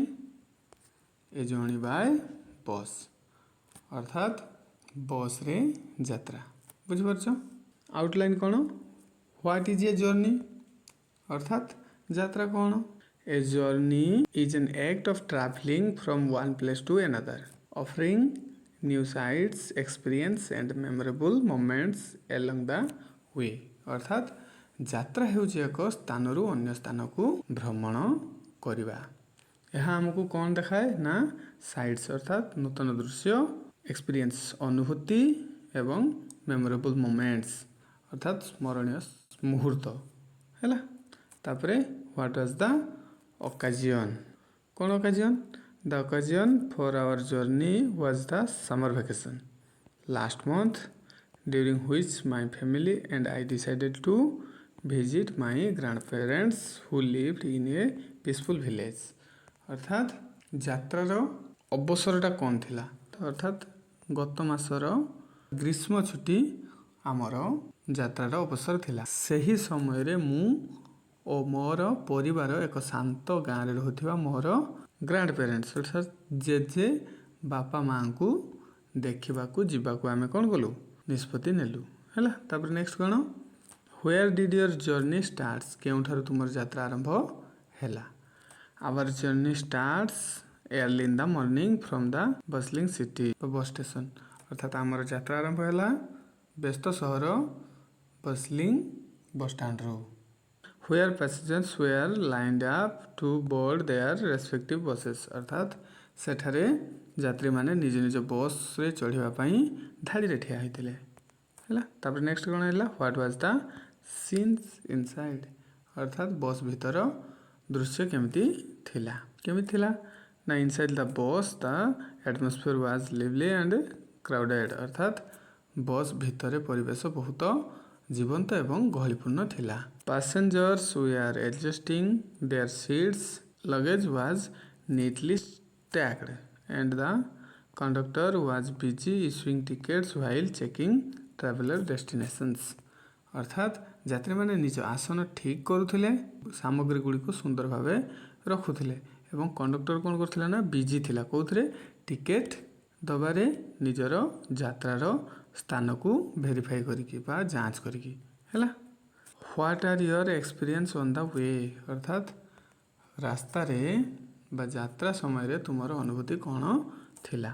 ଏ ଜର୍ଣ୍ଣି ବାଇ ବସ୍ ଅର୍ଥାତ୍ ବସ୍ରେ ଯାତ୍ରା। ବୁଝିପାରୁଛ? ଆଉଟଲାଇନ୍ କ'ଣ, ହ୍ୱାଟ୍ ଇଜ୍ ଏ ଜର୍ଣ୍ଣି ଅର୍ଥାତ୍ ଯାତ୍ରା କ'ଣ, a journey is an act of travelling from one place to another offering new sights experience and memorable moments along the way ଅର୍ଥାତ୍ ଯାତ୍ରା ହେଉଛି ଏକ ସ୍ଥାନରୁ ଅନ୍ୟ ସ୍ଥାନକୁ ଭ୍ରମଣ କରିବା। ଏହା ଆମକୁ କ'ଣ ଦେଖାଏ ନା ସାଇଟ୍ସ ଅର୍ଥାତ୍ ନୂତନ ଦୃଶ୍ୟ, ଏକ୍ସପିରିଏନ୍ସ ଅନୁଭୂତି ଏବଂ ମେମୋରେବୁଲ୍ ମୋମେଣ୍ଟସ୍ ଅର୍ଥାତ୍ ସ୍ମରଣୀୟ ମୁହୂର୍ତ୍ତ ହେଲା। ତାପରେ ହ୍ୱାଟ୍ ୱାଜ୍ ଦ ଅକାଜିଅନ୍, କ'ଣ occasion, the occasion for our journey was the summer vacation last month during which my family and I decided to visit my grandparents who lived in a peaceful village ଅର୍ଥାତ୍ ଯାତ୍ରାର ଅବସରଟା କ'ଣ ଥିଲା, ଅର୍ଥାତ୍ ଗତ ମାସର ଗ୍ରୀଷ୍ମ ଛୁଟି ଆମର ଯାତ୍ରାର ଅବସର ଥିଲା। ସେହି ସମୟରେ ମୁଁ ଓ ମୋର ପରିବାର ଏକ ଶାନ୍ତ ଗାଁରେ ରହୁଥିବା ମୋର ଗ୍ରାଣ୍ଡ ପ୍ୟାରେଣ୍ଟସ୍ ଅର୍ଥାତ୍ ଜେଜେ ବାପା ମାଆଙ୍କୁ ଦେଖିବାକୁ ଯିବାକୁ ଆମେ କ'ଣ କଲୁ, ନିଷ୍ପତ୍ତି ନେଲୁ ହେଲା। ତାପରେ ନେକ୍ସଟ କ'ଣ, where did your journey starts କେଉଁଠାରୁ ତୁମର ଯାତ୍ରା ଆରମ୍ଭ ହେଲା। Our journey starts early in the morning from the bustling city bus station ଅର୍ଥାତ୍ ଆମର ଯାତ୍ରା ଆରମ୍ଭ ହେଲା ବ୍ୟସ୍ତ ସହର ବସ୍ଲିଂ ବସ୍ଷ୍ଟାଣ୍ଡରୁ। where passengers were lined up to board their respective buses ଅର୍ଥାତ୍ ସେଠାରେ ଯାତ୍ରୀମାନେ ନିଜ ନିଜ ବସ୍ରେ ଚଢ଼ିବା ପାଇଁ ଧାଡ଼ିରେ ଠିଆ ହୋଇଥିଲେ ହେଲା। ତାପରେ ନେକ୍ସଟ କ'ଣ ହେଲା, what was the scenes inside ଅର୍ଥାତ୍ ବସ୍ ଭିତର ଦୃଶ୍ୟ କେମିତି ଥିଲା, ନା inside the bus the atmosphere was lively and crowded ଅର୍ଥାତ୍ ବସ୍ ଭିତରେ ପରିବେଶ ବହୁତ ଜୀବନ୍ତ ଏବଂ ଗହଳିପୂର୍ଣ୍ଣ ଥିଲା। Passengers were adjusting their seats, luggage was neatly stacked and the conductor was busy issuing tickets while checking traveler destinations ଅର୍ଥାତ୍ ଯାତ୍ରୀମାନେ ନିଜ ଆସନ ଠିକ୍ କରୁଥିଲେ, ସାମଗ୍ରୀ ଗୁଡ଼ିକୁ ସୁନ୍ଦର ଭାବେ ରଖୁଥିଲେ ଏବଂ କଣ୍ଡକ୍ଟର କ'ଣ କରୁଥିଲା ନା ବିଜି ଥିଲା କେଉଁଥିରେ, ଟିକେଟ୍ ଦେବାରେ, ନିଜର ଯାତ୍ରାର ସ୍ଥାନକୁ ଭେରିଫାଇ କରିକି ବା ଯାଞ୍ଚ କରିକି ହେଲା। What are your experience on the way ଅର୍ଥାତ୍ ରାସ୍ତାରେ ବା ଯାତ୍ରା ସମୟରେ ତୁମର ଅନୁଭୂତି କ'ଣ ଥିଲା।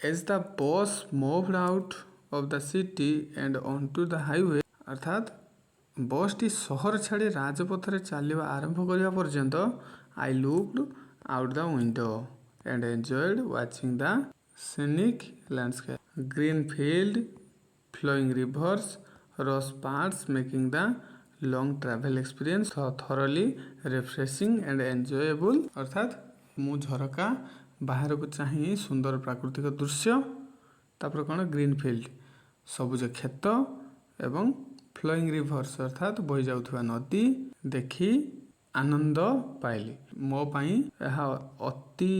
As the bus moved out of the city and onto the highway ଅର୍ଥାତ୍ ବସ୍ଟି ସହର ଛାଡ଼ି ରାଜପଥରେ ଚାଲିବା ଆରମ୍ଭ କରିବା ପର୍ଯ୍ୟନ୍ତ I looked out the window and enjoyed watching the scenic landscape green field, flowing rivers, rose paths making the long travel experience thoroughly refreshing and enjoyable अर्थात मु झरका बाहर को चाहे सुंदर प्राकृतिक दृश्य तापर कौन ग्रीन फील्ड सबुज क्षेत एवं फ्लोइंग रिभर्स अर्थात बही जाउथुवा नदी देखी आनंद पाइली मो पाई यह अति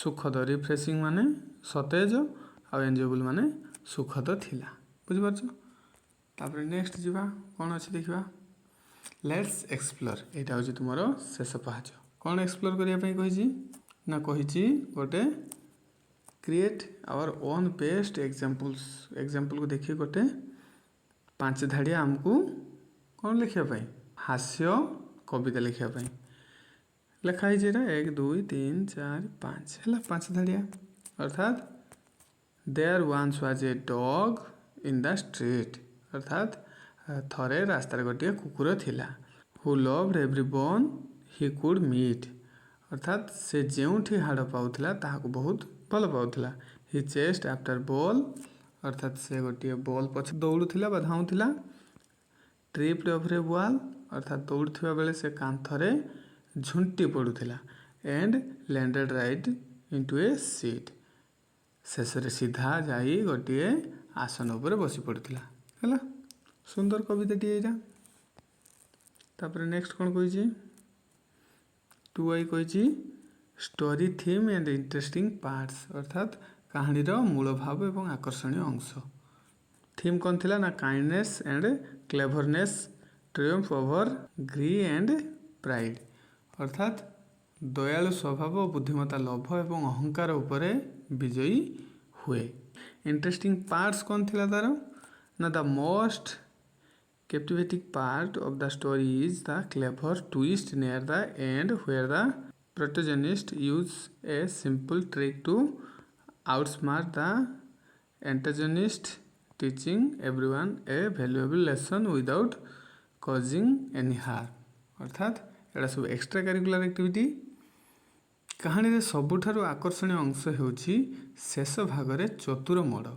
सुखद रिफ्रेशिंग माने सतेज आ एन्जॉयबल माने सुखद थिला बुझिपारछ तापर नेक्स्ट जीवा कौन अच्छी देखा लेट्स एक्सप्लोर यहाँ हूँ तुम शेष पाहाच कौन एक्सप्लोर करने कही ना कही गोटे create our own best example को देखिए गोटे 5 धाड़िया आमको कौन लिखापी हास्य कविता लिखापी लिखाई 1 2 3 4 5 है 5 धाड़िया अर्थात there once was a dog in the street अर्थात थरे रास्तार गोटे कुकुर थिला who loved everyone he could meet अर्थात से जोठी हाड़ पाउथिला ताहाको बहुत भल पाउथिला ही चेस्ट आफ्टर बॉल अर्थात से गोटे बॉल पछ दौड़ुथिला बा धाउथिला ट्रिप्ड ओवर ए वॉल अर्थात दौड़ुथिबा बेले से कांथरे झुंटी पड़ुथिला and landed right into a seat शेषरे सीधा जाई गोटे आसन उपर बसी पड़ुथिला हैला सुंदर कविताटी एटा तापर नेक्स्ट कौन कही 2 कही story theme and interesting parts अर्थात कहानीर मूल भाव एवं आकर्षणीय अंश थीम कौन थिला ना kindness and cleverness triumph over greed and pride अर्थात दयालु स्वभाव बुद्धिमत्ता लोभ एवं अहंकार उपरे विजयी हुए इंटरेस्टिंग पार्ट्स कौन थिला तार ना the most captivating part of the story is the clever twist near the end where the protagonist use a simple trick to outsmart the antagonist teaching everyone a valuable lesson without causing any harm अर्थात एटा सब extra curricular activity कहानी रे सबुठारु आकर्षणीय अंश हेउछि शेष भागरे चतुर मोड़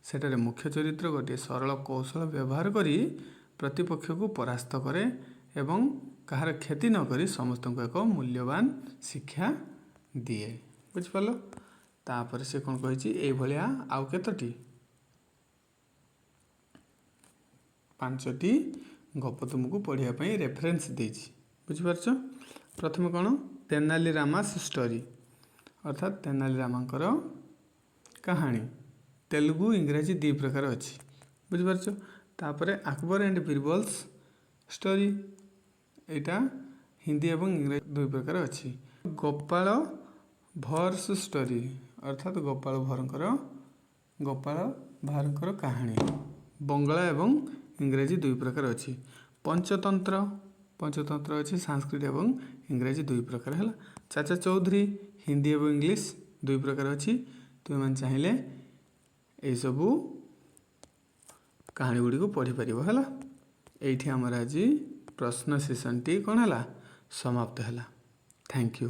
सेटारे मुख्य चरित्र गोटे सरल कौशल व्यवहार करी प्रतिपक्ष को परास्त करे एवं कहार क्षति न करी समस्त को एक मूल्यवान शिक्षा दिए बुझिपाल तापर से कौन कही भाया आउ केतोटी 5टी गप तुमको पढ़ाई रेफरेन्स देछि बुझिपारछ प्रथम कौन तेनाली रामास स्टोरी अर्थात तेनाली रामांकर कहानी तेलुगु इंग्राजी 2 प्रकार अच्छी बुझिपारछ तापरे अकबर एंड बीरबल्स स्टोरी एटा हिंदी एवं इंग्राजी 2 प्रकार अच्छी गोपाल भर्स स्टोरी अर्थात गोपाल भार्कर कहानी बंगला एवं इंग्राजी 2 प्रकार अच्छी पंचतंत्र अच्छी संस्कृत एवं इंग्राजी 2 प्रकार है चाचा चौधरी हिंदी एवं इंग्लिश 2 प्रकार अच्छी तुम मैंने चाहिए यही सबू कहानी गुड़ी को पढ़ी पार है ये आमर आज प्रश्न सेसन टी कौन है समाप्त है थैंक यू।